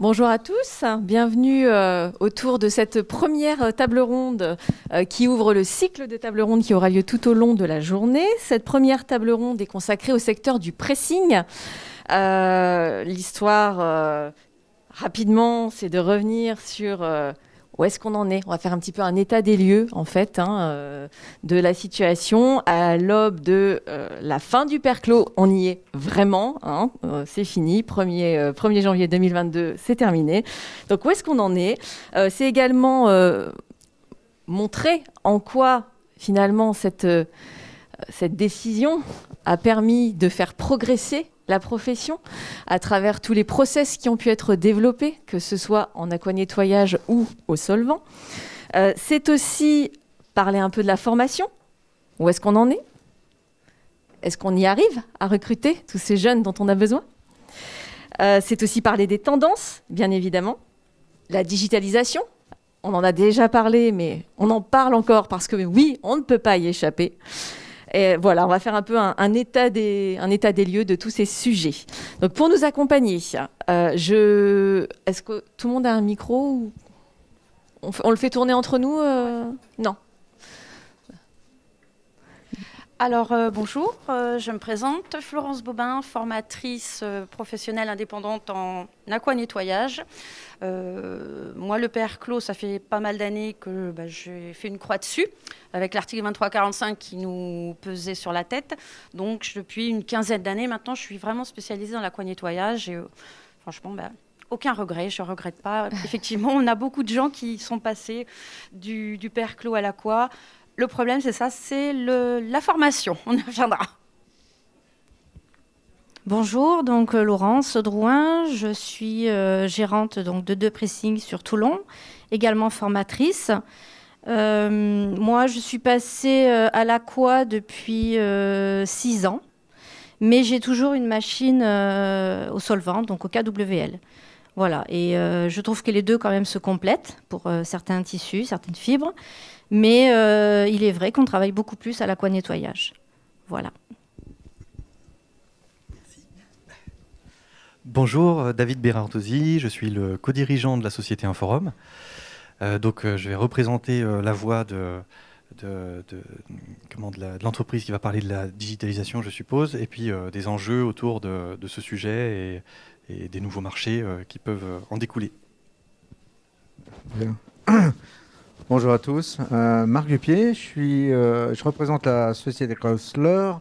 Bonjour à tous, bienvenue autour de cette première table ronde qui ouvre le cycle de table ronde qui aura lieu tout au long de la journée. Cette première table ronde est consacrée au secteur du pressing. L'histoire, rapidement, c'est de revenir sur où est-ce qu'on en est. On va faire un petit peu un état des lieux, en fait, de la situation à l'aube de la fin du perclos. On y est vraiment, c'est fini. 1er janvier 2022, c'est terminé. Donc, où est-ce qu'on en est? C'est également montrer en quoi, finalement, cette décision a permis de faire progresser la profession à travers tous les process qui ont pu être développés, que ce soit en aquanettoyage ou au solvant. C'est aussi parler un peu de la formation. Où est-ce qu'on en est? Est-ce qu'on y arrive à recruter tous ces jeunes dont on a besoin? C'est aussi parler des tendances, bien évidemment. La digitalisation, on en a déjà parlé, mais on en parle encore parce que oui, on ne peut pas y échapper. Et voilà, on va faire un peu un état des lieux de tous ces sujets. Donc, pour nous accompagner, est-ce que tout le monde a un micro ou on le fait tourner entre nous Non. Alors, bonjour, je me présente, Florence Bobin, formatrice professionnelle indépendante en aquanettoyage. Moi, le perclos, ça fait pas mal d'années que j'ai fait une croix dessus, avec l'article 2345 qui nous pesait sur la tête. Donc, depuis une quinzaine d'années maintenant, je suis vraiment spécialisée dans l'aquanettoyage et franchement, aucun regret, je ne regrette pas. Effectivement, on a beaucoup de gens qui sont passés du perclos à l'aqua. Le problème, c'est ça, c'est la formation. On y reviendra. Bonjour, donc Laurence Drouin, je suis gérante donc, de 2 pressings sur Toulon, également formatrice. Moi, je suis passée à l'aqua depuis 6 ans, mais j'ai toujours une machine au solvant, donc au KWL. Voilà, et je trouve que les deux quand même se complètent pour certains tissus, certaines fibres. Mais il est vrai qu'on travaille beaucoup plus à l'aquanettoyage. Voilà. Merci. Bonjour, David Berardosi, je suis le co-dirigeant de la société Inforum. Je vais représenter la voix de l'entreprise qui va parler de la digitalisation, je suppose, et puis des enjeux autour de ce sujet et des nouveaux marchés qui peuvent en découler. Bien. Bonjour à tous, Marc Dupier, je représente la société Chrysler.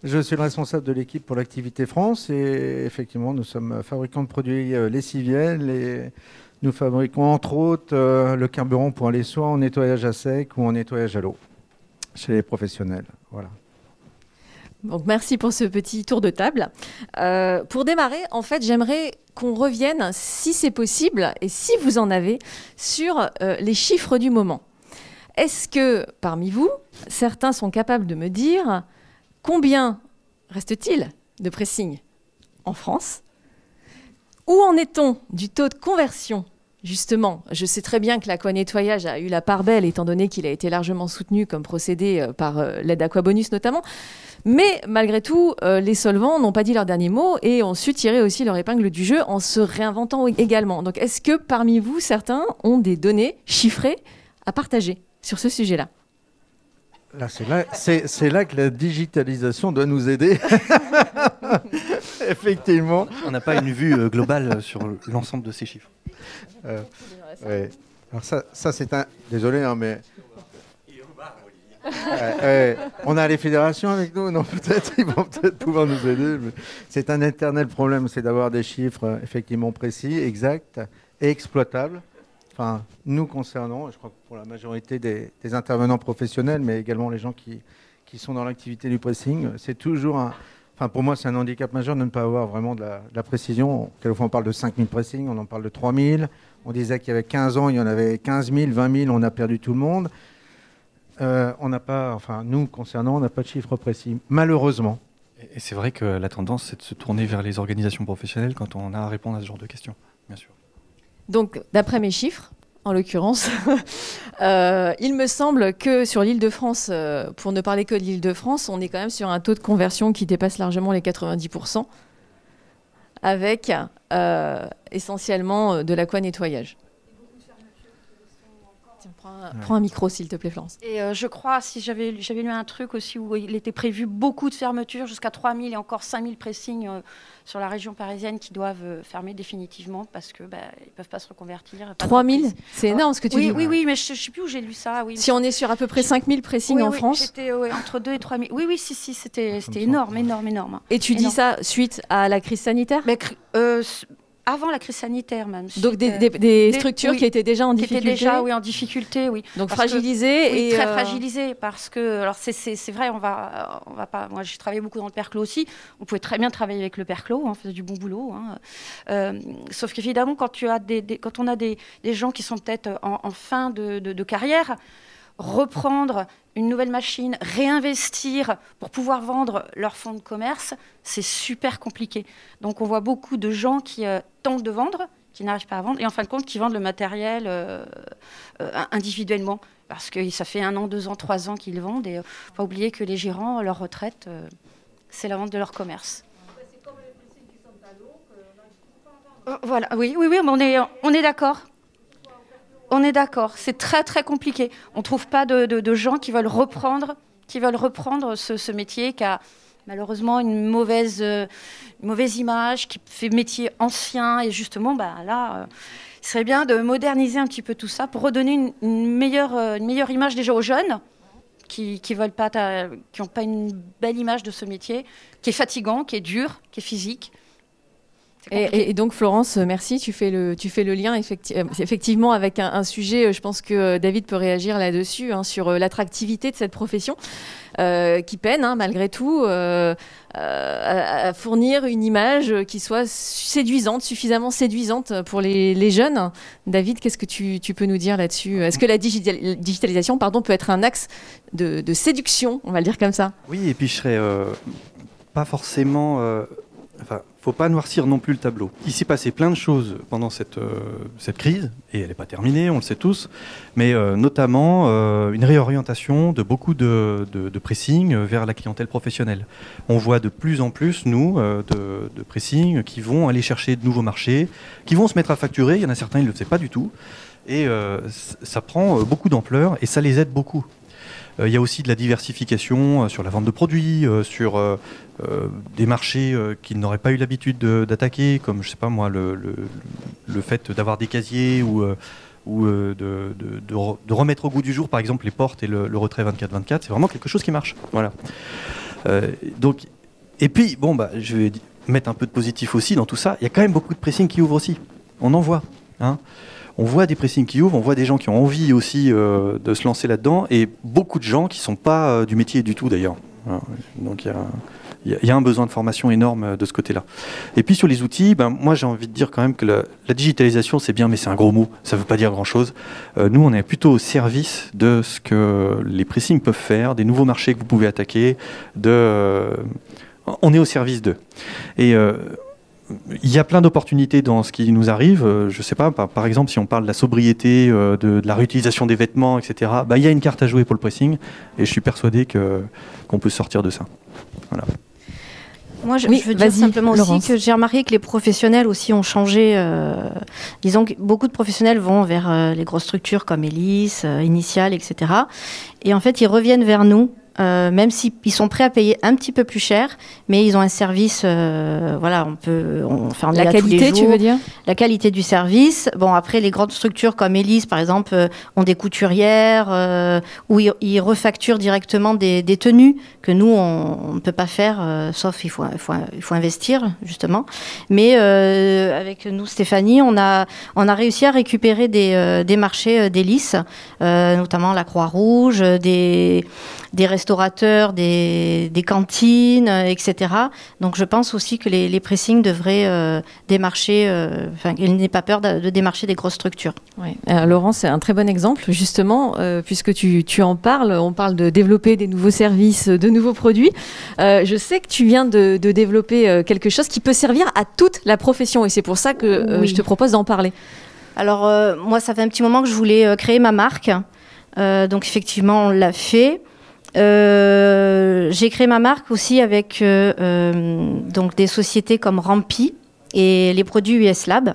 Je suis le responsable de l'équipe pour l'activité France et effectivement nous sommes fabricants de produits lessiviels et nous fabriquons entre autres le carburant pour aller soit en nettoyage à sec ou en nettoyage à l'eau chez les professionnels. Voilà. Donc, merci pour ce petit tour de table. Pour démarrer, en fait, j'aimerais qu'on revienne, si c'est possible, et si vous en avez, sur les chiffres du moment. Est-ce que, parmi vous, certains sont capables de me dire combien reste-t-il de pressing en France? Où en est-on du taux de conversion? Justement, je sais très bien que l'aquanettoyage a eu la part belle, étant donné qu'il a été largement soutenu comme procédé par l'aide Aquabonus notamment. Mais malgré tout, les solvants n'ont pas dit leur dernier mot et ont su tirer aussi leur épingle du jeu en se réinventant également. Donc, est-ce que parmi vous, certains ont des données chiffrées à partager sur ce sujet-là? C'est là que la digitalisation doit nous aider. Effectivement. On n'a pas une vue globale sur l'ensemble de ces chiffres. Ouais. Alors ça c'est un... Désolé, mais... on a les fédérations avec nous, non, peut-être, ils vont peut-être pouvoir nous aider. Mais c'est un éternel problème, c'est d'avoir des chiffres effectivement précis, exacts et exploitables. Enfin, nous concernant, je crois que pour la majorité des intervenants professionnels, mais également les gens qui sont dans l'activité du pressing, c'est toujours Enfin, pour moi, c'est un handicap majeur de ne pas avoir vraiment de la précision. Quelquefois, on parle de 5000 pressing, on en parle de 3000. On disait qu'il y avait 15 ans, il y en avait 15 000, 20 000, on a perdu tout le monde. On n'a pas, enfin, nous concernant, on n'a pas de chiffre précis, malheureusement. Et c'est vrai que la tendance, c'est de se tourner vers les organisations professionnelles quand on a à répondre à ce genre de questions, bien sûr. Donc, d'après mes chiffres, en l'occurrence, il me semble que sur l'Île-de-France, pour ne parler que de l'Île-de-France, on est quand même sur un taux de conversion qui dépasse largement les 90%, avec essentiellement de l'aquanettoyage. Prends un micro, s'il te plaît, Florence. Et je crois, si j'avais lu un truc aussi où il était prévu beaucoup de fermetures, jusqu'à 3000 et encore 5000 pressings sur la région parisienne qui doivent fermer définitivement parce qu'ils ne peuvent pas se reconvertir. 3000 ? C'est énorme ce que tu dis. Oui, mais je ne sais plus où j'ai lu ça. Oui. Si on est sur à peu près 5000 pressings en France. C'était entre 2 et 3000. Oui, c'était énorme. Et tu dis ça suite à la crise sanitaire ? Avant la crise sanitaire, même. Donc des structures qui étaient déjà en difficulté. Qui étaient déjà, en difficulté, oui. Donc fragilisées. Très fragilisées, parce que, alors c'est vrai, on va pas. Moi, j'ai travaillé beaucoup dans le perclos aussi. On pouvait très bien travailler avec le perclos, on faisait du bon boulot. Sauf qu'évidemment, quand on a des gens qui sont peut-être en fin de carrière, reprendre une nouvelle machine, réinvestir pour pouvoir vendre leur fonds de commerce, c'est super compliqué. Donc on voit beaucoup de gens qui tentent de vendre, qui n'arrivent pas à vendre, et en fin de compte qui vendent le matériel individuellement. Parce que ça fait 1 an, 2 ans, 3 ans qu'ils vendent, et il ne faut pas oublier que les gérants, leur retraite, c'est la vente de leur commerce. C'est comme les pressings qui sont à l'eau, Voilà, oui, mais on est d'accord. On est d'accord, c'est très très compliqué. On ne trouve pas de gens qui veulent reprendre ce métier qui a malheureusement une mauvaise image, qui fait métier ancien. Et justement, là, il serait bien de moderniser un petit peu tout ça pour redonner une meilleure image déjà aux jeunes qui n'ont pas une belle image de ce métier, qui est fatigant, qui est dur, qui est physique. Et donc Florence, merci, tu fais le lien effectivement avec un sujet, je pense que David peut réagir là-dessus, sur l'attractivité de cette profession qui peine malgré tout à fournir une image qui soit suffisamment séduisante pour les jeunes. David, qu'est-ce que tu peux nous dire là-dessus ? Est-ce que la digitalisation peut être un axe de séduction, on va le dire comme ça ? Oui, et puis je serais pas forcément... faut pas noircir non plus le tableau. Il s'est passé plein de choses pendant cette crise, et elle n'est pas terminée, on le sait tous, mais notamment une réorientation de beaucoup de pressing vers la clientèle professionnelle. On voit de plus en plus, nous, de pressing qui vont aller chercher de nouveaux marchés, qui vont se mettre à facturer. Il y en a certains, ils ne le faisaient pas du tout, et ça prend beaucoup d'ampleur, et ça les aide beaucoup. Il y a aussi de la diversification sur la vente de produits, sur des marchés qu'ils n'auraient pas eu l'habitude d'attaquer, comme, je sais pas moi, le fait d'avoir des casiers ou de remettre au goût du jour, par exemple, les portes et le retrait 24-24. C'est vraiment quelque chose qui marche. Voilà. Et puis, je vais mettre un peu de positif aussi dans tout ça. Il y a quand même beaucoup de pressing qui ouvrent aussi. On en voit. On voit des pressings qui ouvrent, on voit des gens qui ont envie aussi de se lancer là-dedans, et beaucoup de gens qui ne sont pas du métier du tout d'ailleurs. Donc il y a un besoin de formation énorme de ce côté-là. Et puis sur les outils, moi j'ai envie de dire quand même que la digitalisation c'est bien, mais c'est un gros mot, ça ne veut pas dire grand-chose. Nous on est plutôt au service de ce que les pressings peuvent faire, des nouveaux marchés que vous pouvez attaquer, on est au service d'eux. Et il y a plein d'opportunités dans ce qui nous arrive. Je ne sais pas, par exemple, si on parle de la sobriété, de la réutilisation des vêtements, etc., il y a une carte à jouer pour le pressing, et je suis persuadé qu'on peut sortir de ça. Voilà. Moi, je veux dire simplement aussi que j'ai remarqué que les professionnels aussi ont changé. Disons que beaucoup de professionnels vont vers les grosses structures comme Elis, Initial, etc. Et en fait, ils reviennent vers nous. Même s'ils sont prêts à payer un petit peu plus cher, mais ils ont un service, on fait la qualité, tu veux dire ? La qualité du service. Bon, après, les grandes structures comme Elis, par exemple, ont des couturières où ils refacturent directement des tenues que nous, on ne peut pas faire, sauf il faut investir, justement. Mais avec nous, Stéphanie, on a réussi à récupérer des marchés d'Elis, notamment la Croix-Rouge, des restaurateurs, des cantines, etc. Donc je pense aussi que les pressings devraient démarcher, qu'ils n'aient pas peur de démarcher des grosses structures. Ouais. Laurent, c'est un très bon exemple, justement, puisque tu en parles. On parle de développer des nouveaux services, de nouveaux produits. Je sais que tu viens de développer quelque chose qui peut servir à toute la profession, et c'est pour ça que je te propose d'en parler. Alors, moi, ça fait un petit moment que je voulais créer ma marque. Donc effectivement, on l'a fait. J'ai créé ma marque aussi avec donc des sociétés comme Rampi et les produits US Lab.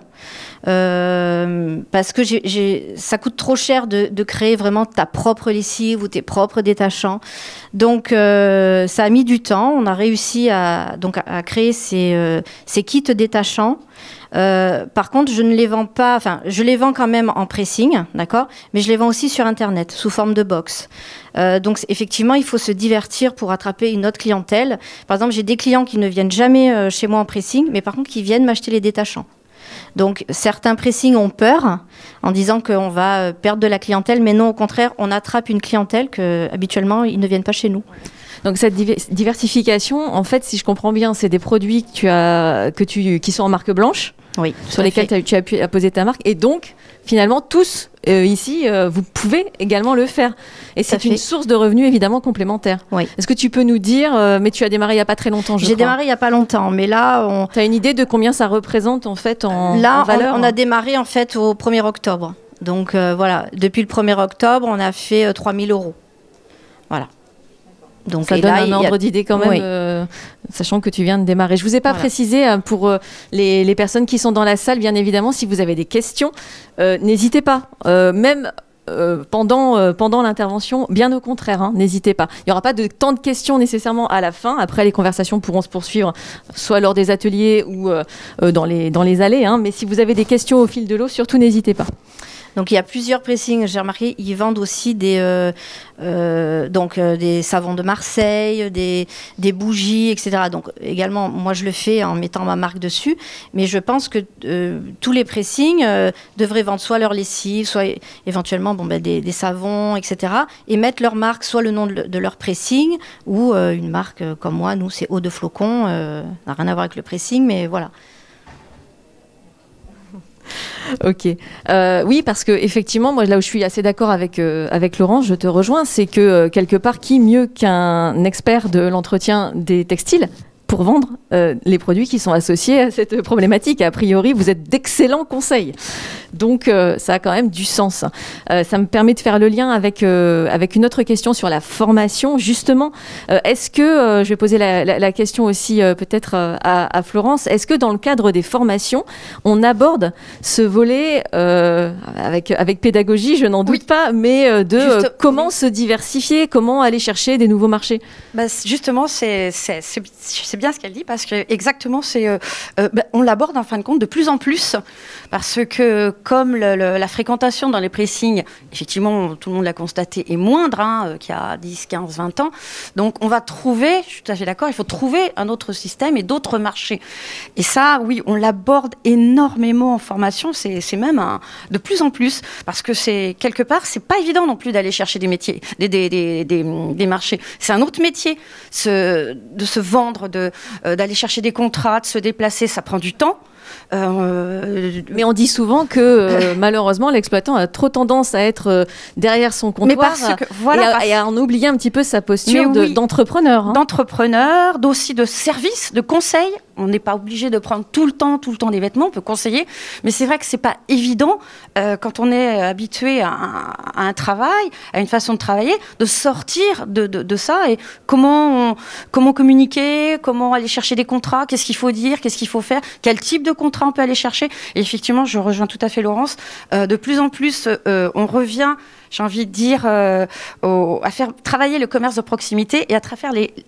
Parce que ça coûte trop cher de créer vraiment ta propre lessive ou tes propres détachants. Donc, ça a mis du temps. On a réussi à créer ces kits détachants. Par contre, je ne les vends pas, enfin, je les vends quand même en pressing, d'accord, mais je les vends aussi sur Internet, sous forme de box. Donc, effectivement, il faut se divertir pour attraper une autre clientèle. Par exemple, j'ai des clients qui ne viennent jamais chez moi en pressing, mais par contre, qui viennent m'acheter les détachants. Donc, certains pressings ont peur en disant qu'on va perdre de la clientèle, mais non, au contraire, on attrape une clientèle que habituellement ils ne viennent pas chez nous. Donc cette diversification, en fait, si je comprends bien, c'est des produits qui sont en marque blanche, oui, sur lesquels tu as pu poser ta marque, et donc finalement tous ici, vous pouvez également le faire. Et c'est une source de revenus évidemment complémentaire. Oui. Est-ce que tu peux nous dire, mais tu as démarré il n'y a pas très longtemps, je crois. J'ai démarré il n'y a pas longtemps, mais là, tu as une idée de combien ça représente en fait en valeur? On a démarré en fait au 1er octobre. Donc voilà, depuis le 1er octobre, on a fait 3 000 €. Voilà. Donc, ça donne un ordre d'idée quand même, oui. Sachant que tu viens de démarrer. Je ne vous ai pas précisé pour les personnes qui sont dans la salle, bien évidemment, si vous avez des questions, n'hésitez pas. Même pendant l'intervention, bien au contraire, hein, n'hésitez pas. Il n'y aura pas de temps de questions nécessairement à la fin. Après, les conversations pourront se poursuivre soit lors des ateliers ou dans les allées. Hein, mais si vous avez des questions au fil de l'eau, surtout n'hésitez pas. Donc il y a plusieurs pressings, j'ai remarqué, ils vendent aussi des savons de Marseille, des bougies, etc. Donc également, moi je le fais en mettant ma marque dessus, mais je pense que tous les pressings devraient vendre soit leur lessive, soit éventuellement des savons, etc. et mettre leur marque, soit le nom de leur pressing, ou une marque comme moi, nous c'est Eau de Flocon, n'a rien à voir avec le pressing, mais voilà. Ok. Oui, parce que effectivement, moi là où je suis assez d'accord avec Laurence, je te rejoins, c'est que quelque part, qui mieux qu'un expert de l'entretien des textiles pour vendre les produits qui sont associés à cette problématique. A priori, vous êtes d'excellents conseils. Donc, ça a quand même du sens. Ça me permet de faire le lien avec une autre question sur la formation. Justement, est-ce que, je vais poser la question aussi peut-être à Florence, est-ce que dans le cadre des formations, on aborde ce volet avec pédagogie, je n'en doute pas, mais comment se diversifier, comment aller chercher des nouveaux marchés? Justement, c'est bien ce qu'elle dit, parce que exactement, on l'aborde en fin de compte de plus en plus, parce que comme la fréquentation dans les pressings, effectivement, tout le monde l'a constaté, est moindre qu'il y a 10, 15, 20 ans. Donc, on va trouver, je suis tout à fait d'accord, il faut trouver un autre système et d'autres marchés. Et ça, oui, on l'aborde énormément en formation, c'est même de plus en plus, parce que quelque part, c'est pas évident non plus d'aller chercher des métiers, des marchés. C'est un autre métier, de se vendre, d'aller chercher des contrats, de se déplacer, ça prend du temps. Mais on dit souvent que malheureusement l'exploitant a trop tendance à être derrière son comptoir et à en oublier un petit peu sa posture d'entrepreneur. Hein. D'entrepreneur, aussi de service, de conseil. On n'est pas obligé de prendre tout le temps des vêtements, on peut conseiller. Mais c'est vrai que c'est pas évident quand on est habitué à un travail, à une façon de travailler, de sortir de ça. Et comment communiquer, comment aller chercher des contrats, qu'est-ce qu'il faut dire, qu'est-ce qu'il faut faire, quel type de contrat on peut aller chercher. Et effectivement, je rejoins tout à fait Laurence. De plus en plus, on revient, j'ai envie de dire, à faire travailler le commerce de proximité et à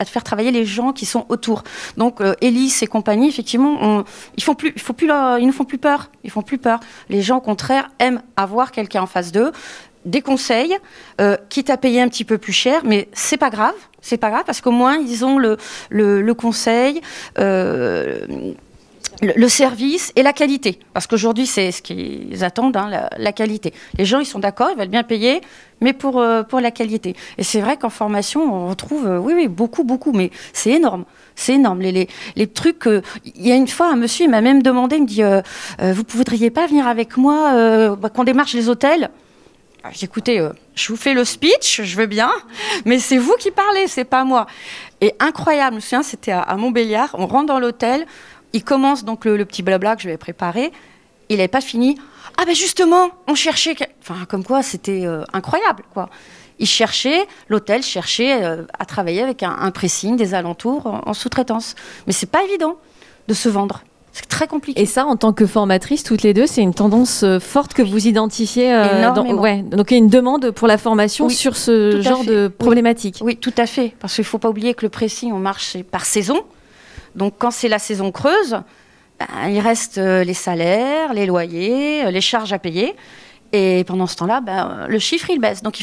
faire travailler les gens qui sont autour. Donc, Elis et compagnie, effectivement, ils nous font plus peur. Ils font plus peur. Les gens, au contraire, aiment avoir quelqu'un en face d'eux, des conseils, quitte à payer un petit peu plus cher, mais c'est pas grave. C'est pas grave parce qu'au moins, ils ont le conseil, le service et la qualité. Parce qu'aujourd'hui, c'est ce qu'ils attendent, la qualité. Les gens, ils sont d'accord, ils veulent bien payer, mais pour la qualité. Et c'est vrai qu'en formation, on retrouve, oui, beaucoup, mais c'est énorme. C'est énorme. Les trucs... il y a une fois, un monsieur, il m'a même demandé, il me dit, vous ne voudriez pas venir avec moi quand on démarche les hôtels? J'ai dit, écoutez, je vous fais le speech, je veux bien, mais c'est vous qui parlez, c'est pas moi. Et incroyable, je me souviens, c'était à Montbéliard, on rentre dans l'hôtel, il commence donc le petit blabla que je vais préparer. Il n'avait pas fini. Ah ben justement, on cherchait... Enfin, comme quoi, c'était incroyable, quoi. L'hôtel cherchait à travailler avec un pressing des alentours en sous-traitance. Mais c'est pas évident de se vendre. C'est très compliqué. Et ça, en tant que formatrice, toutes les deux, c'est une tendance forte que vous identifiez. Énormément. Donc il y a une demande pour la formation Oui, sur ce tout à genre fait. de problématique. Oui, tout à fait. Parce qu'il ne faut pas oublier que le pressing, on marche par saison. Donc quand c'est la saison creuse, il reste les salaires, les loyers, les charges à payer. Et pendant ce temps-là, le chiffre, il baisse. Donc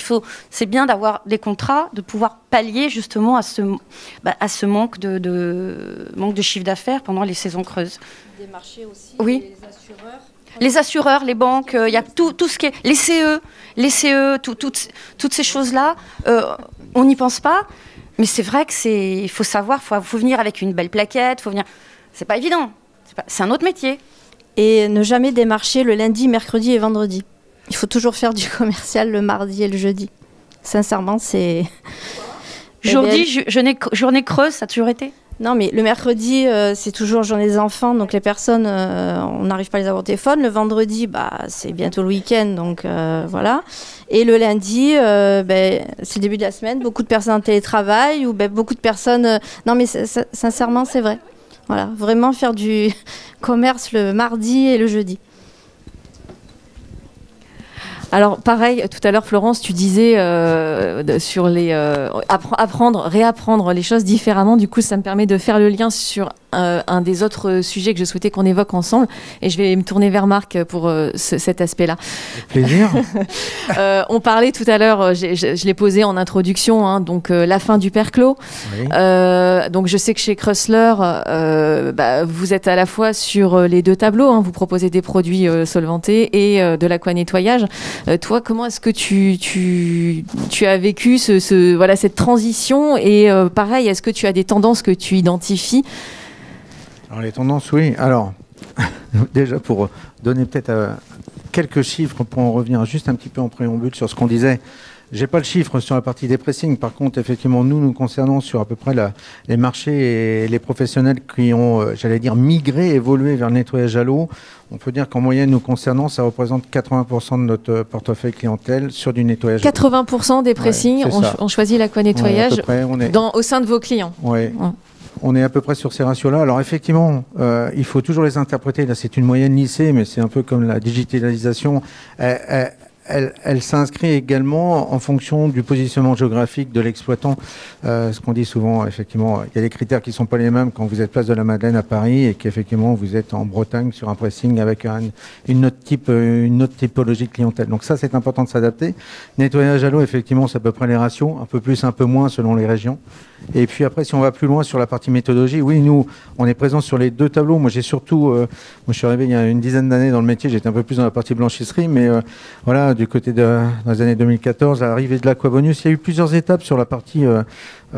c'est bien d'avoir des contrats, de pouvoir pallier justement à ce manque de chiffre d'affaires pendant les saisons creuses. Des marchés aussi, Oui. les assureurs. Les assureurs, les banques, il y a tout ce qui est... Les CE, toutes ces choses-là, on n'y pense pas. Mais c'est vrai il faut savoir, faut venir avec une belle plaquette, faut venir... C'est pas évident. C'est un autre métier. Et ne jamais démarcher le lundi, mercredi et vendredi. Il faut toujours faire du commercial le mardi et le jeudi. Sincèrement, c'est... Journée creuse, ça a toujours été. Non, mais le mercredi, c'est toujours journée des enfants, donc les personnes, on n'arrive pas à les avoir au téléphone. Le vendredi, c'est bientôt le week-end, donc voilà. Et le lundi, c'est le début de la semaine, beaucoup de personnes en télétravail, ou beaucoup de personnes... Non, mais sincèrement, c'est vrai. Voilà, vraiment faire du commerce le mardi et le jeudi. Alors pareil, tout à l'heure Florence, tu disais sur les réapprendre les choses différemment. Du coup, ça me permet de faire le lien sur un des autres sujets que je souhaitais qu'on évoque ensemble. Et je vais me tourner vers Marc pour cet aspect-là. Avec plaisir. On parlait tout à l'heure, je l'ai posé en introduction, hein, donc la fin du perclos. Oui. Donc je sais que chez Creusler, vous êtes à la fois sur les deux tableaux, hein, vous proposez des produits solventés et de l'aquanettoyage. Toi, comment est-ce que tu as vécu cette transition et pareil, est-ce que tu as des tendances que tu identifies? Alors les tendances, oui. Alors, déjà pour donner peut-être quelques chiffres, pour en revenir juste un petit peu en préambule sur ce qu'on disait. J'ai pas le chiffre sur la partie des pressings. Par contre, effectivement, nous concernons sur à peu près les marchés et les professionnels qui ont, migré, évolué vers le nettoyage à l'eau. On peut dire qu'en moyenne, nous concernant, ça représente 80% de notre portefeuille clientèle sur du nettoyage. 80% des pressings ont choisi l'aquanettoyage au sein de vos clients. Oui. Ouais. On est à peu près sur ces ratios-là. Alors effectivement, il faut toujours les interpréter. Là, c'est une moyenne lycée, mais c'est un peu comme la digitalisation. Elle s'inscrit également en fonction du positionnement géographique de l'exploitant. Ce qu'on dit souvent, effectivement, il y a des critères qui ne sont pas les mêmes quand vous êtes place de la Madeleine à Paris et qu'effectivement vous êtes en Bretagne sur un pressing avec une autre typologie de clientèle. Donc ça, c'est important de s'adapter. Nettoyage à l'eau, effectivement, c'est à peu près les ratios, un peu plus, un peu moins selon les régions. Et puis après, si on va plus loin sur la partie méthodologie, oui, nous, on est présents sur les deux tableaux. Moi, j'ai surtout, moi, je suis arrivé il y a une dizaine d'années dans le métier, j'étais un peu plus dans la partie blanchisserie, mais voilà, du côté dans les années 2014, à l'arrivée de l'Aquabonus, il y a eu plusieurs étapes sur la partie,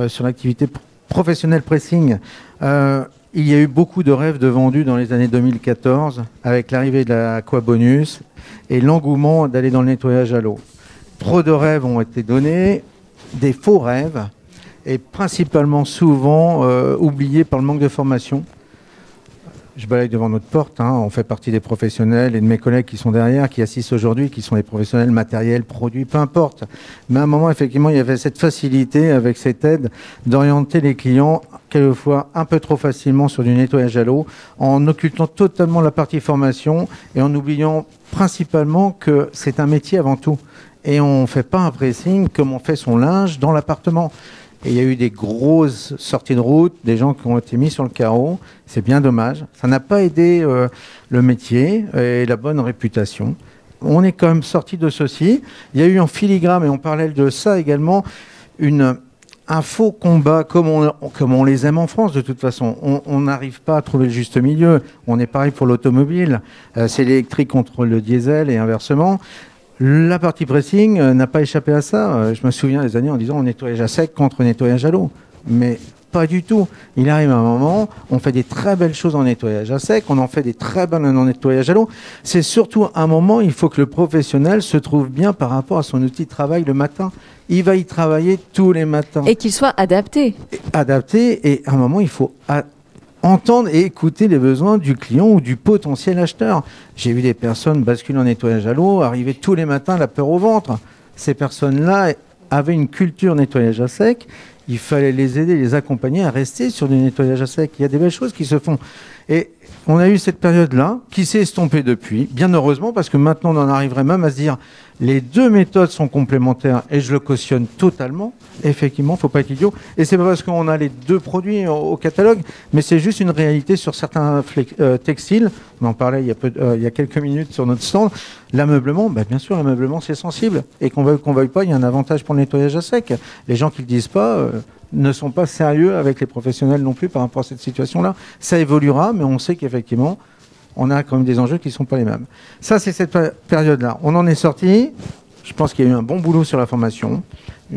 sur l'activité professionnelle pressing. Il y a eu beaucoup de rêves de vendus dans les années 2014, avec l'arrivée de l'Aquabonus et l'engouement d'aller dans le nettoyage à l'eau. Trop de rêves ont été donnés, des faux rêves, et principalement souvent oubliés par le manque de formation. Je balaye devant notre porte, hein, on fait partie des professionnels et de mes collègues qui sont derrière, qui assistent aujourd'hui, qui sont des professionnels matériels, produits, peu importe. Mais à un moment, effectivement, il y avait cette facilité avec cette aide d'orienter les clients quelquefois un peu trop facilement sur du nettoyage à l'eau, en occultant totalement la partie formation et en oubliant principalement que c'est un métier avant tout. Et on ne fait pas un pressing comme on fait son linge dans l'appartement. Et il y a eu des grosses sorties de route, des gens qui ont été mis sur le carreau. C'est bien dommage. Ça n'a pas aidé le métier et la bonne réputation. On est quand même sorti de ceci. Il y a eu en filigrane, et on parlait de ça également, un faux combat, comme on les aime en France de toute façon. On n'arrive pas à trouver le juste milieu. On est pareil pour l'automobile. C'est l'électrique contre le diesel et inversement. La partie pressing n'a pas échappé à ça. Je me souviens des années en disant nettoyage à sec contre nettoyage à l'eau. Mais pas du tout. Il arrive un moment, on fait des très belles choses en nettoyage à sec, on en fait des très bonnes en nettoyage à l'eau. C'est surtout un moment, il faut que le professionnel se trouve bien par rapport à son outil de travail le matin. Il va y travailler tous les matins. Et qu'il soit adapté. Adapté, et à un moment, il faut entendre et écouter les besoins du client ou du potentiel acheteur. J'ai vu des personnes basculer en nettoyage à l'eau, arriver tous les matins la peur au ventre. Ces personnes-là avaient une culture nettoyage à sec. Il fallait les aider, les accompagner à rester sur du nettoyage à sec. Il y a des belles choses qui se font. Et on a eu cette période-là qui s'est estompée depuis, bien heureusement, parce que maintenant on en arriverait même à se dire les deux méthodes sont complémentaires et je le cautionne totalement. Effectivement, il ne faut pas être idiot. Et c'est pas parce qu'on a les deux produits au catalogue, mais c'est juste une réalité sur certains textiles. On en parlait il y a quelques minutes sur notre stand. L'ameublement, bien sûr, l'ameublement c'est sensible. Et qu'on veuille pas, il y a un avantage pour le nettoyage à sec. Les gens qui ne le disent pas ne sont pas sérieux avec les professionnels non plus par rapport à cette situation-là. Ça évoluera, mais on sait qu'effectivement, on a quand même des enjeux qui ne sont pas les mêmes. Ça, c'est cette période-là. On en est sorti. Je pense qu'il y a eu un bon boulot sur la formation.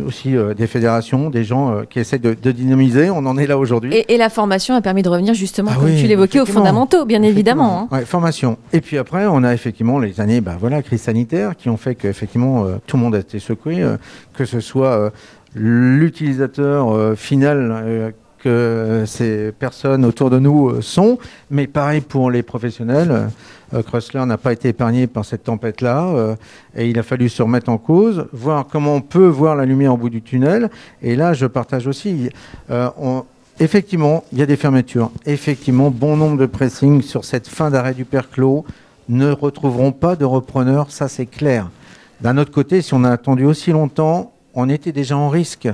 Aussi des fédérations, des gens qui essaient de dynamiser. On en est là aujourd'hui. Et la formation a permis de revenir justement, comme tu l'évoquais, aux fondamentaux, bien évidemment. Ouais, formation. Et puis après, on a effectivement les années, crise sanitaire, qui ont fait qu'effectivement, tout le monde a été secoué, que ce soit l'utilisateur final que ces personnes autour de nous sont, mais pareil pour les professionnels. Chrysler n'a pas été épargné par cette tempête-là, et il a fallu se remettre en cause, voir comment on peut voir la lumière au bout du tunnel. Et là, je partage aussi. Effectivement, il y a des fermetures. Effectivement, bon nombre de pressings sur cette fin d'arrêt du père Clos ne retrouveront pas de repreneurs, ça c'est clair. D'un autre côté, si on a attendu aussi longtemps, on était déjà en risque.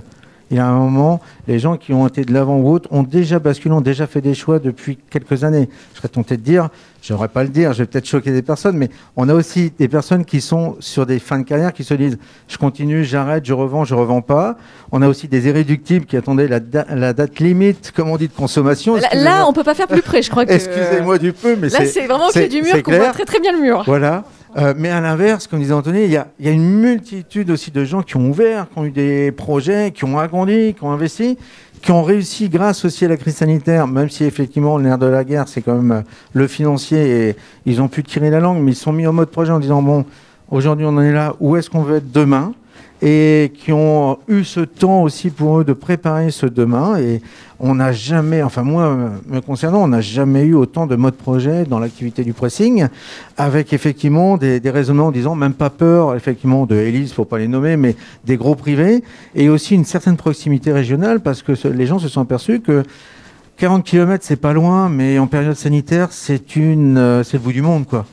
Il y a un moment, les gens qui ont été de l'avant ou autre ont déjà basculé, ont déjà fait des choix depuis quelques années. Je serais tenté de dire, je n'aurais pas le dire, je vais peut-être choquer des personnes, mais on a aussi des personnes qui sont sur des fins de carrière, qui se disent, je continue, j'arrête, je revends pas. On a aussi des irréductibles qui attendaient la date limite, comme on dit, de consommation. Là, on ne peut pas faire plus près, je crois que... Excusez-moi du peu, mais là, c'est vraiment que du mur qu'on voit très très bien le mur. Voilà. Mais à l'inverse, comme disait Anthony, il y a une multitude aussi de gens qui ont ouvert, qui ont eu des projets, qui ont agrandi, qui ont investi, qui ont réussi grâce aussi à la crise sanitaire, même si effectivement le nerf de la guerre, c'est quand même le financier, et ils ont pu tirer la langue, mais ils sont mis en mode projet en disant, bon, aujourd'hui on en est là, où est-ce qu'on veut être demain ? Et qui ont eu ce temps aussi pour eux de préparer ce demain. Et on n'a jamais, enfin moi, me concernant, on n'a jamais eu autant de mode projet dans l'activité du pressing, avec effectivement des raisonnements en disant, même pas peur, effectivement, de Élise, il ne faut pas les nommer, mais des gros privés, et aussi une certaine proximité régionale, parce que les gens se sont aperçus que 40 km, c'est pas loin, mais en période sanitaire, c'est le bout du monde, quoi.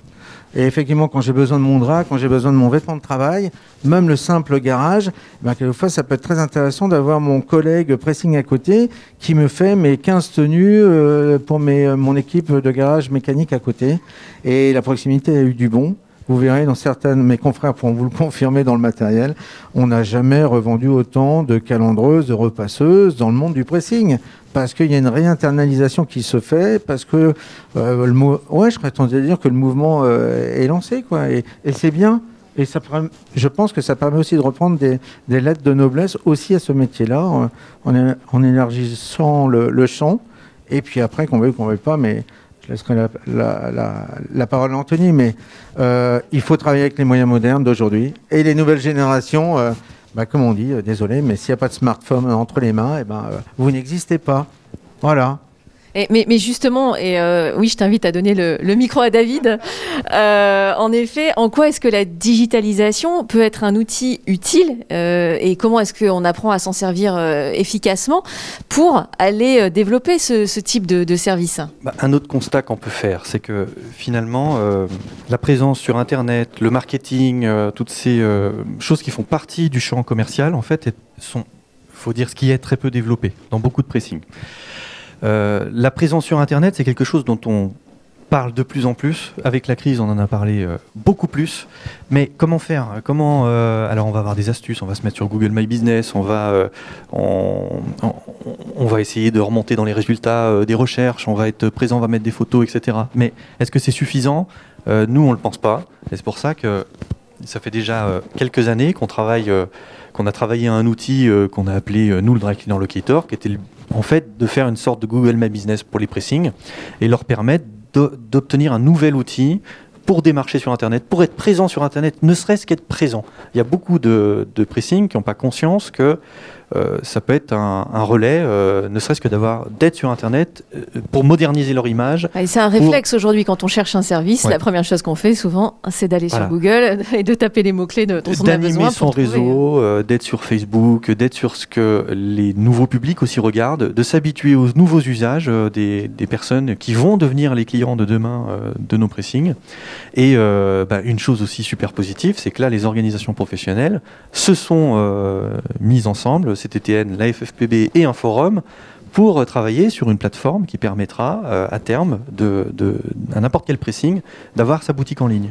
Et effectivement, quand j'ai besoin de mon drap, quand j'ai besoin de mon vêtement de travail, même le simple garage, quelquefois, ça peut être très intéressant d'avoir mon collègue pressing à côté qui me fait mes 15 tenues pour mon équipe de garage mécanique à côté. Et la proximité a eu du bon. Vous verrez, dans certaines, mes confrères pourront vous le confirmer dans le matériel, on n'a jamais revendu autant de calandreuses, de repasseuses dans le monde du pressing. Parce qu'il y a une réinternalisation qui se fait, parce que je serais tenté de dire que le mouvement est lancé, quoi. Et c'est bien. Et je pense que ça permet aussi de reprendre des lettres de noblesse aussi à ce métier-là, en élargissant le champ. Et puis après, qu'on veuille pas, mais je laisserai la parole à Anthony, mais il faut travailler avec les moyens modernes d'aujourd'hui. Et les nouvelles générations, comme on dit, désolé, mais s'il n'y a pas de smartphone entre les mains, vous n'existez pas. Voilà. Mais justement, oui, je t'invite à donner le micro à David. En effet, en quoi est-ce que la digitalisation peut être un outil utile et comment est-ce qu'on apprend à s'en servir efficacement pour aller développer ce type de service ? Un autre constat qu'on peut faire, c'est que finalement, la présence sur Internet, le marketing, toutes ces choses qui font partie du champ commercial, en fait, faut dire ce qui est très peu développé dans beaucoup de pressing. La présence sur Internet, c'est quelque chose dont on parle de plus en plus. Avec la crise, on en a parlé beaucoup plus. Mais comment faire ? Alors, on va avoir des astuces. On va se mettre sur Google My Business. On va essayer de remonter dans les résultats des recherches. On va être présent, on va mettre des photos, etc. Mais est-ce que c'est suffisant ? Nous, on ne le pense pas. Et c'est pour ça que ça fait déjà quelques années qu'on a travaillé un outil qu'on a appelé nous le Dry Cleaner Locator, qui était en fait de faire une sorte de Google My Business pour les pressings et leur permettre d'obtenir un nouvel outil pour démarcher sur Internet, pour être présent sur Internet, ne serait-ce qu'être présent. Il y a beaucoup de pressings qui n'ont pas conscience que ça peut être un relais, ne serait-ce que d'être sur Internet pour moderniser leur image. Et c'est un réflexe aujourd'hui quand on cherche un service. La première chose qu'on fait souvent, c'est d'aller sur Google et de taper les mots-clés dont on a besoin. D'animer son réseau, d'être sur Facebook, d'être sur ce que les nouveaux publics aussi regardent, de s'habituer aux nouveaux usages des personnes qui vont devenir les clients de demain de nos pressings. Et une chose aussi super positive, c'est que là, les organisations professionnelles se sont mises ensemble, CTTN, la FFPB et un forum, pour travailler sur une plateforme qui permettra à terme à n'importe quel pressing d'avoir sa boutique en ligne.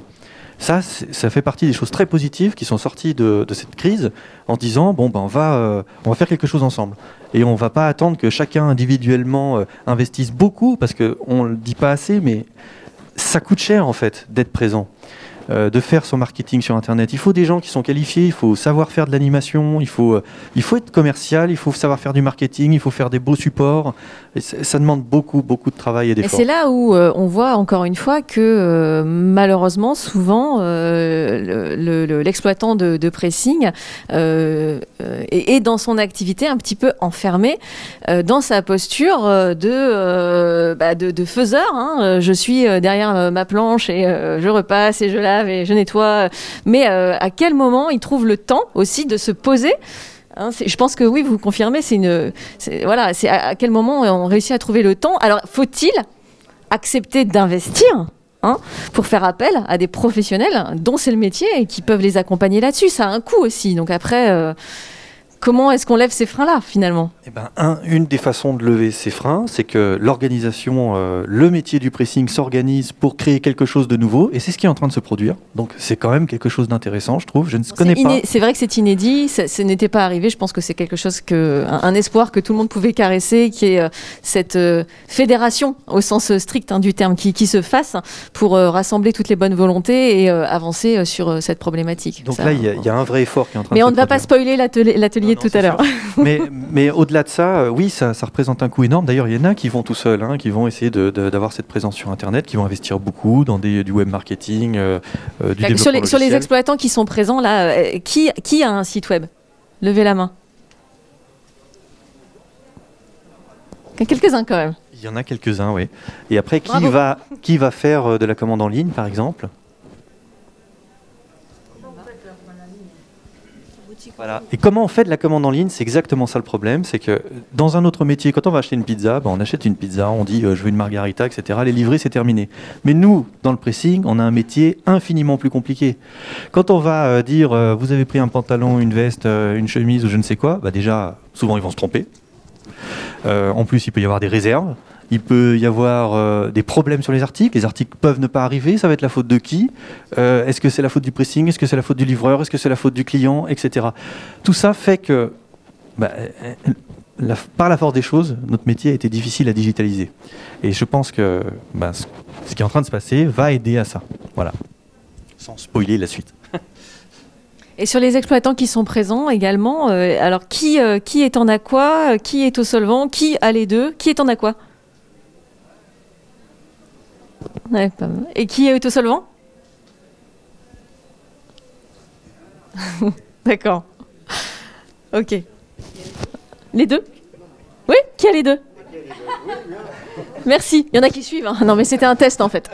Ça fait partie des choses très positives qui sont sorties de cette crise en disant on va faire quelque chose ensemble. Et on ne va pas attendre que chacun individuellement investisse beaucoup, parce qu'on ne le dit pas assez, mais ça coûte cher en fait d'être présent. De faire son marketing sur Internet. Il faut des gens qui sont qualifiés, il faut savoir faire de l'animation, il faut être commercial, il faut savoir faire du marketing, il faut faire des beaux supports. Et ça demande beaucoup de travail et d'efforts. Et c'est là où on voit encore une fois que malheureusement, souvent, l'exploitant de pressing est dans son activité un petit peu enfermé dans sa posture de faiseur. Hein. Je suis derrière ma planche et je repasse et je lave et je nettoie, mais à quel moment il trouve le temps aussi de se poser, hein, je pense que oui, vous confirmez, c'est à quel moment on réussit à trouver le temps. Alors, faut-il accepter d'investir pour faire appel à des professionnels dont c'est le métier et qui peuvent les accompagner là-dessus? Ça a un coût aussi, donc après... Comment est-ce qu'on lève ces freins-là, finalement? Une des façons de lever ces freins, c'est que l'organisation, le métier du pressing s'organise pour créer quelque chose de nouveau, et c'est ce qui est en train de se produire. Donc c'est quand même quelque chose d'intéressant, je trouve. Je ne connais pas. C'est vrai que c'est inédit, ce n'était pas arrivé. Je pense que c'est quelque chose un espoir que tout le monde pouvait caresser, qui est cette fédération, au sens strict du terme, qui se fasse pour rassembler toutes les bonnes volontés et avancer sur cette problématique. Donc là, il y a un vrai effort qui est en train de se produire. Mais on ne va pas spoiler l'atelier de tout à l'heure. Mais au-delà de ça, oui, ça représente un coût énorme. D'ailleurs, il y en a qui vont tout seuls, qui vont essayer d'avoir cette présence sur Internet, qui vont investir beaucoup dans du web marketing, du développement logiciel. Sur les exploitants qui sont présents, là, qui a un site web? Levez la main. Il y a quelques-uns quand même. Il y en a quelques-uns, oui. Et après, qui va faire de la commande en ligne, par exemple? Voilà. Et comment on fait de la commande en ligne? C'est exactement ça le problème. C'est que dans un autre métier, quand on va acheter une pizza, on achète une pizza, on dit je veux une margarita, etc. Les livrer, c'est terminé. Mais nous, dans le pressing, on a un métier infiniment plus compliqué. Quand on va dire vous avez pris un pantalon, une veste, une chemise ou je ne sais quoi, déjà, souvent ils vont se tromper. En plus, il peut y avoir des réserves. Il peut y avoir des problèmes sur les articles peuvent ne pas arriver, ça va être la faute de qui? Est-ce que c'est la faute du pressing? Est-ce que c'est la faute du livreur? Est-ce que c'est la faute du client? Etc. Tout ça fait que, par la force des choses, notre métier a été difficile à digitaliser. Et je pense que ce qui est en train de se passer va aider à ça. Voilà. Sans spoiler la suite. Et sur les exploitants qui sont présents également, alors qui est en aqua? Qui est au solvant? Qui a les deux? Qui est en aqua? Ouais, pas mal. Et qui est autosolvant? D'accord. Ok. Les deux? Oui? Qui a les deux? Merci. Il y en a qui suivent. Non, mais c'était un test en fait.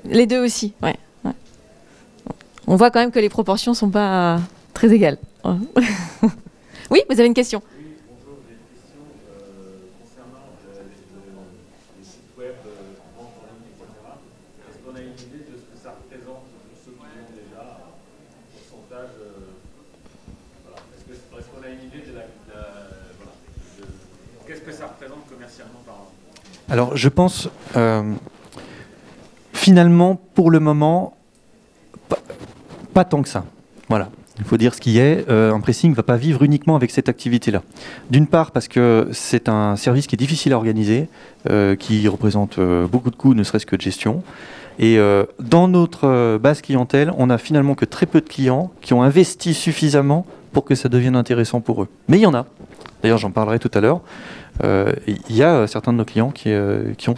Les deux aussi, ouais. On voit quand même que les proportions sont pas très égales. Oui, vous avez une question? Qu'est-ce que ça représente commercialement par an? Alors, je pense, finalement, pour le moment, pas tant que ça. Voilà. Il faut dire ce qui est. Un pressing ne va pas vivre uniquement avec cette activité-là. D'une part, parce que c'est un service qui est difficile à organiser, qui représente beaucoup de coûts, ne serait-ce que de gestion. Et dans notre base clientèle, on n'a finalement que très peu de clients qui ont investi suffisamment pour que ça devienne intéressant pour eux. Mais il y en a. D'ailleurs, j'en parlerai tout à l'heure. Il y a certains de nos clients qui ont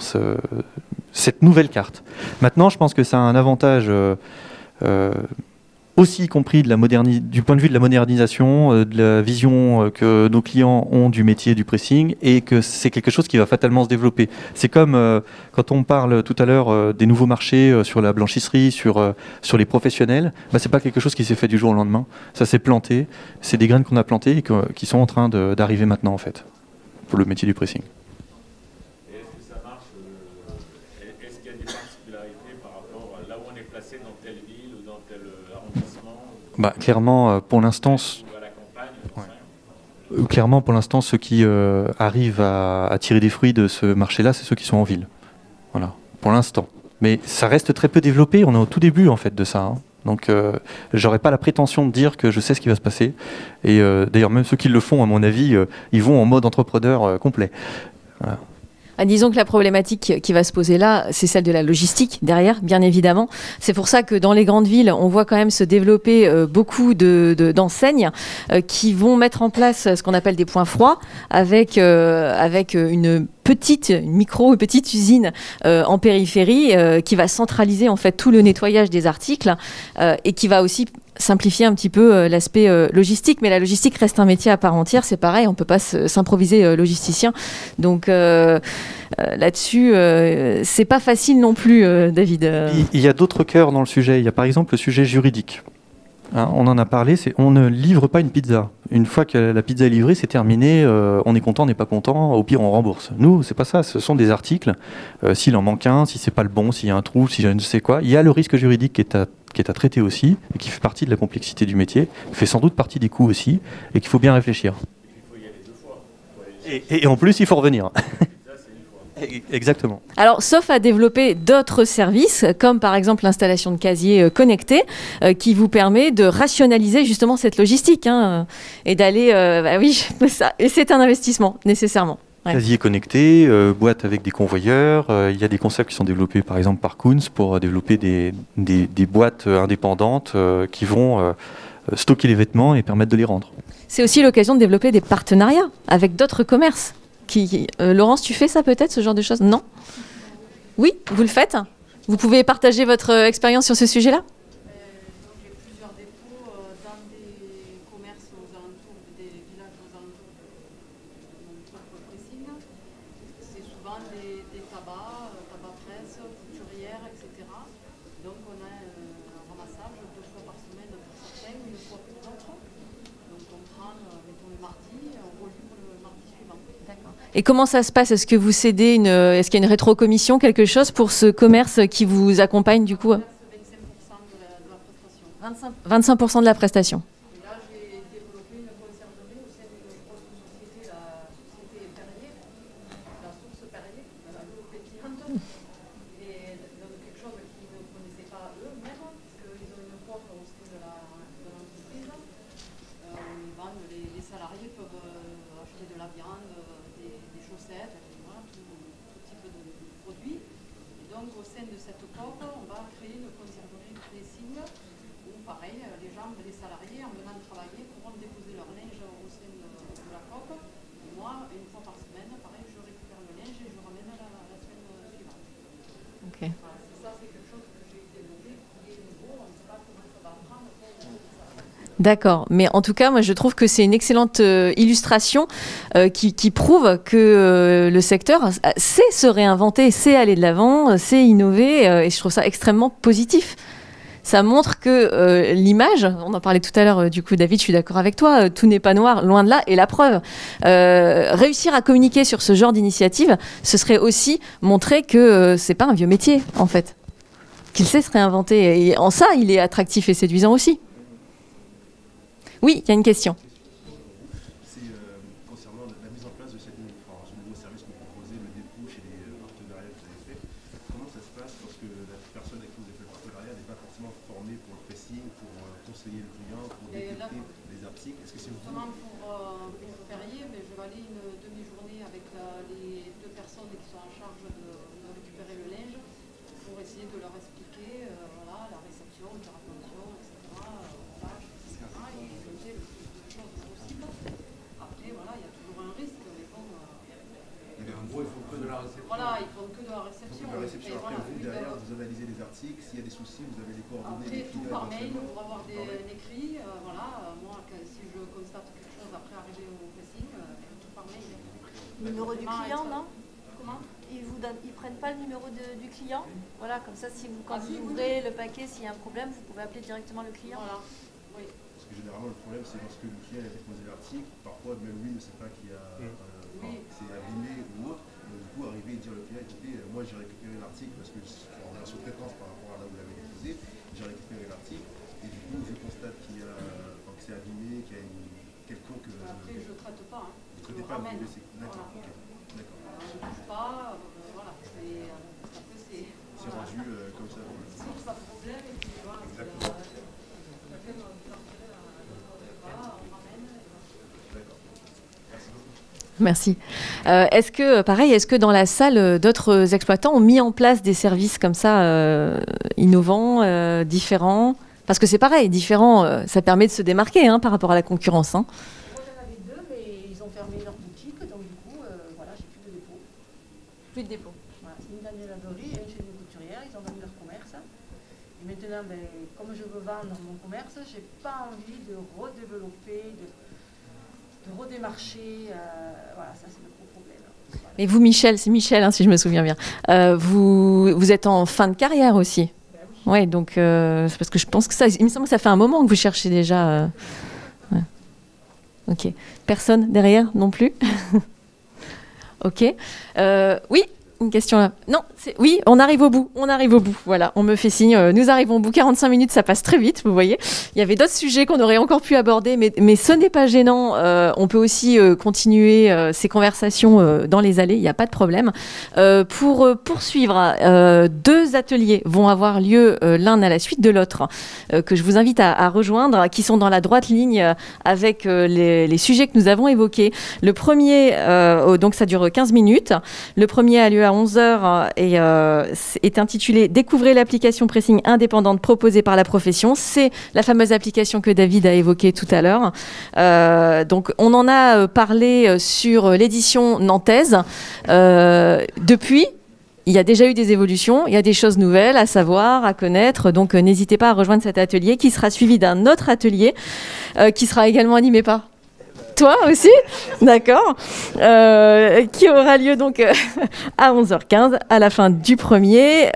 cette nouvelle carte. Maintenant, je pense que ça a un avantage aussi compris du point de vue de la modernisation, de la vision que nos clients ont du métier du pressing, et que c'est quelque chose qui va fatalement se développer. C'est comme quand on parle tout à l'heure des nouveaux marchés sur la blanchisserie, sur les professionnels, c'est pas quelque chose qui s'est fait du jour au lendemain. Ça s'est planté, c'est des graines qu'on a plantées et qui sont en train d'arriver maintenant en fait, pour le métier du pressing. Clairement, pour l'instant, ceux qui arrivent à tirer des fruits de ce marché-là, c'est ceux qui sont en ville. Voilà, pour l'instant. Mais ça reste très peu développé. On est au tout début en fait de ça. Hein. Donc, j'aurais pas la prétention de dire que je sais ce qui va se passer. Et d'ailleurs, même ceux qui le font, à mon avis, ils vont en mode entrepreneur complet. Voilà. Disons que la problématique qui va se poser là, c'est celle de la logistique derrière, bien évidemment. C'est pour ça que dans les grandes villes, on voit quand même se développer beaucoup d'enseignes qui vont mettre en place ce qu'on appelle des points froids avec une petite usine en périphérie qui va centraliser en fait tout le nettoyage des articles et qui va aussi simplifier un petit peu l'aspect logistique, mais la logistique reste un métier à part entière, c'est pareil, on ne peut pas s'improviser logisticien. Donc là-dessus, c'est pas facile non plus, David. Il y a d'autres cœurs dans le sujet. Il y a par exemple le sujet juridique. Hein, on en a parlé, on ne livre pas une pizza. Une fois que la pizza est livrée, c'est terminé, on est content, on n'est pas content, au pire on rembourse. Nous, c'est pas ça, ce sont des articles. S'il en manque un, si c'est pas le bon, s'il y a un trou, si je ne sais quoi, il y a le risque juridique qui est à traiter aussi, et qui fait partie de la complexité du métier, fait sans doute partie des coûts aussi, et qu'il faut bien réfléchir. Il faut y aller 2 fois. Et en plus, il faut revenir. Exactement. Alors, sauf à développer d'autres services, comme par exemple l'installation de casiers connectés, qui vous permet de rationaliser justement cette logistique, hein, et d'aller... oui, ça. Et c'est un investissement, nécessairement. Ouais. Casier connecté, boîte avec des convoyeurs. Il y a des concepts qui sont développés par exemple par Kunz pour développer des boîtes indépendantes qui vont stocker les vêtements et permettre de les rendre. C'est aussi l'occasion de développer des partenariats avec d'autres commerces. Laurence, tu fais ça peut-être, ce genre de choses? Non? Oui, vous le faites? Vous pouvez partager votre expérience sur ce sujet-là? J'ai plusieurs dépôts dans des commerces aux alentours, des villages aux alentours de mon propre pressing. C'est souvent des tabac presse, couturière, etc. Donc on a un ramassage 2 fois par semaine pour certains, 1 fois pour d'autres. Donc on prend, mettons le mardi, on relivre le mardi suivant. D'accord. Et comment ça se passe? Est-ce que vous cédez est-ce qu'il y a une rétrocommission, quelque chose pour ce commerce qui vous accompagne du coup? 25% de la prestation. 25% de la prestation. Et là, j'ai développé une conserverie au sein d'une grosse société, la société Perrier, la source Perrier, la l'eau pétillante. Et donc quelque chose qu'ils ne connaissaient pas eux-mêmes, puisqu'ils ont une porte au sein de l'entreprise. Ils vendent, les salariés peuvent acheter de la viande, des chaussettes, voilà, tout type de produits. Et donc au sein de cette coop, on va créer une conserverie pressing où pareil, les salariés en venant travailler pourront déposer leur linge au sein de la coop. Et moi, 1 fois par semaine, pareil, je récupère le linge et je ramène la semaine suivante. Okay. Voilà, ça c'est quelque chose que j'ai développé qui est nouveau, on ne sait pas comment ça va prendre. D'accord, mais en tout cas, moi je trouve que c'est une excellente illustration qui prouve que le secteur sait se réinventer, sait aller de l'avant, sait innover, et je trouve ça extrêmement positif. Ça montre que l'image, on en parlait tout à l'heure, du coup David, je suis d'accord avec toi, tout n'est pas noir, loin de là, et la preuve, réussir à communiquer sur ce genre d'initiative, ce serait aussi montrer que c'est pas un vieux métier en fait, qu'il sait se réinventer, et en ça il est attractif et séduisant aussi. Oui, il y a une question. C'est concernant la mise en place de ce nouveau service que vous proposez, le dépôt chez les partenariats que vous avez fait. Comment ça se passe lorsque la personne avec qui vous avez fait le partenariat n'est pas forcément formée pour le pressing, pour conseiller le client, pour détecter les articles? Est-ce que c'est vous? Justement pour Perrier, mais je vais aller une demi-journée avec les 2 personnes qui sont en charge de récupérer le linge pour essayer de leur expliquer voilà, la réception, la rétention, etc. Et noter le plus de choses possible. Après, voilà, il y a toujours un risque, mais bon. En gros, ils font que de la réception. Voilà, ils font que de la réception. Après, vous, derrière, vous analysez les articles. S'il y a des souci, vous avez les coordonnées Après, des tout clients par mail éventuellement. pour avoir un écrit. Voilà, moi, si je constate quelque chose après arriver au pressing, tout par mail. Numéro du client, non? Comment? Ils prennent pas le numéro du client? Voilà, comme ça, quand vous ouvrez le paquet, s'il y a un problème, vous pouvez appeler directement le client. Voilà. Oui. Parce que généralement, le problème, c'est lorsque le client a déposé l'article, parfois, même lui ne sait pas qu'il y a. C'est abîmé ou autre. Donc, du coup, arriver et dire au client, écoutez, moi j'ai récupéré l'article parce que je suis en relation de traitance par rapport à là où vous l'avez déposé, j'ai récupéré l'article et du coup, je constate qu'il y a, que c'est abîmé, qu'il y a une quelconque. Après, je ne traite pas. Hein. Vous ne traitez pas, ramène. D'accord. Voilà. Okay. D'accord. Je ne touche pas. Voilà. Après, c'est. C'est rendu comme ça. C'est pas de problème. Et puis, voilà. Exactement. Merci. Est-ce que dans la salle, d'autres exploitants ont mis en place des services comme ça, innovants, différents? Parce que c'est pareil, différent, ça permet de se démarquer par rapport à la concurrence. Moi, j'en avais deux, mais ils ont fermé leur boutique, donc du coup, voilà, j'ai plus de dépôt. Plus de dépôt. Voilà, c'est une laverie et une chez une couturière, ils ont vendu leur commerce. Et maintenant, comme je veux vendre mon commerce, j'ai pas envie de redévelopper, de redémarcher. Voilà, ça c'est le gros problème. Voilà. Et vous, Michel, c'est Michel, si je me souviens bien. Vous êtes en fin de carrière aussi. Oui, ouais, donc c'est parce que je pense que il me semble que ça fait un moment que vous cherchez déjà. Ouais. Ok. Personne derrière non plus. Ok. Oui. Une question là. Non, oui, on arrive au bout. Voilà, on me fait signe. Nous arrivons au bout. 45 minutes, ça passe très vite, vous voyez. Il y avait d'autres sujets qu'on aurait encore pu aborder, mais ce n'est pas gênant. On peut aussi continuer ces conversations dans les allées, il n'y a pas de problème. Pour poursuivre, 2 ateliers vont avoir lieu l'un à la suite de l'autre, que je vous invite à rejoindre, qui sont dans la droite ligne avec les sujets que nous avons évoqués. Le premier, donc ça dure 15 minutes. Le premier a lieu à 11h et est intitulé « Découvrez l'application pressing indépendante proposée par la profession ». C'est la fameuse application que David a évoquée tout à l'heure. Donc, on en a parlé sur l'édition nantaise. Depuis, il y a déjà eu des évolutions, il y a des choses nouvelles à savoir, à connaître. Donc, n'hésitez pas à rejoindre cet atelier qui sera suivi d'un autre atelier qui sera également animé par... Toi aussi, d'accord, qui aura lieu donc à 11h15 à la fin du premier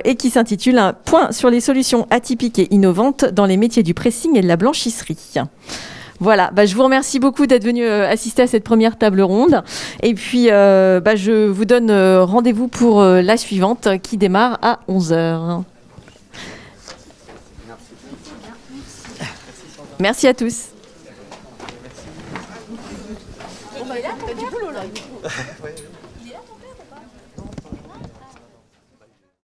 et qui s'intitule « Un point sur les solutions atypiques et innovantes dans les métiers du pressing et de la blanchisserie ». Voilà, je vous remercie beaucoup d'être venu assister à cette première table ronde. Et puis, je vous donne rendez-vous pour la suivante qui démarre à 11h. Merci à tous. T'as du boulot là.